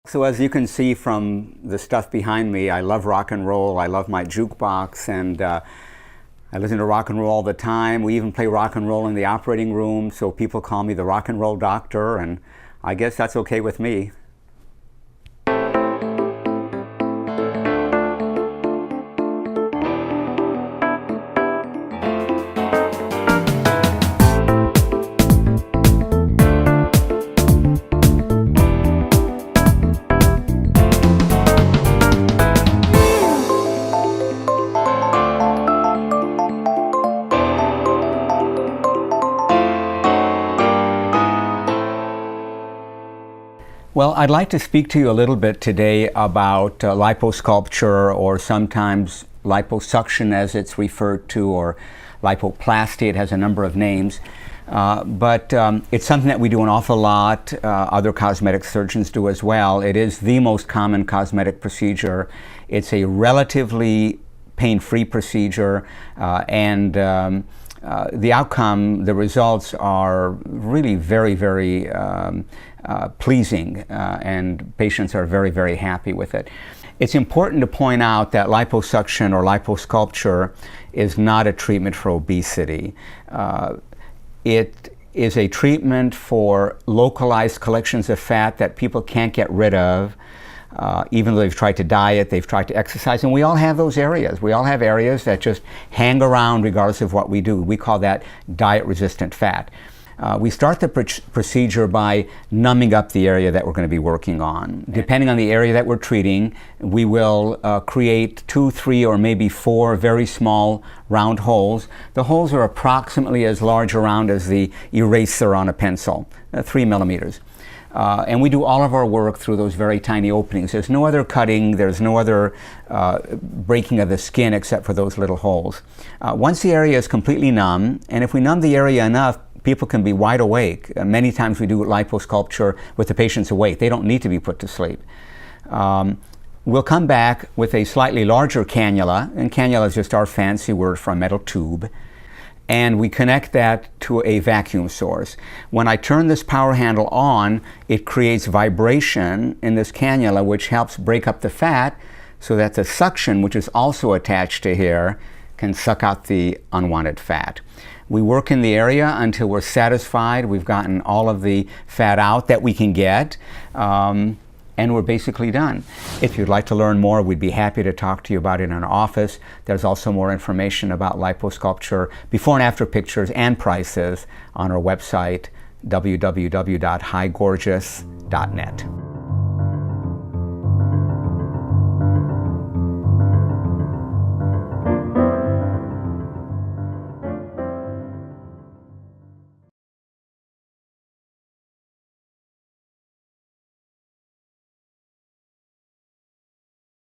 So as you can see from the stuff behind me, I love rock and roll. I love my jukebox, and I listen to rock and roll all the time. We even play rock and roll in the operating room, so people call me the rock and roll doctor, and I guess that's okay with me. Well, I'd like to speak to you a little bit today about liposculpture, or sometimes liposuction as it's referred to, or lipoplasty. It has a number of names. But it's something that we do an awful lot. Other cosmetic surgeons do as well. It is the most common cosmetic procedure. It's a relatively pain-free procedure, and the outcome, the results are really very, very pleasing, and patients are very, very happy with it. It's important to point out that liposuction or liposculpture is not a treatment for obesity. It is a treatment for localized collections of fat that people can't get rid of. Even though they've tried to diet, they've tried to exercise, and we all have those areas. We all have areas that just hang around regardless of what we do. We call that diet-resistant fat. We start the procedure by numbing up the area that we're going to be working on. Depending on the area that we're treating, we will create 2, 3, or maybe 4 very small round holes. The holes are approximately as large around as the eraser on a pencil, 3 millimeters. And we do all of our work through those very tiny openings. There's no other cutting, there's no other breaking of the skin except for those little holes. Once the area is completely numb, and if we numb the area enough, people can be wide awake. Many times we do liposculpture with the patients awake. They don't need to be put to sleep. We'll come back with a slightly larger cannula, and cannula is just our fancy word for a metal tube, and we connect that to a vacuum source. When I turn this power handle on, it creates vibration in this cannula, which helps break up the fat so that the suction, which is also attached to here, can suck out the unwanted fat. We work in the area until we're satisfied we've gotten all of the fat out that we can get, and we're basically done. If you'd like to learn more, we'd be happy to talk to you about it in our office. There's also more information about liposculpture, before and after pictures and prices on our website, www.high-gorgeous.net.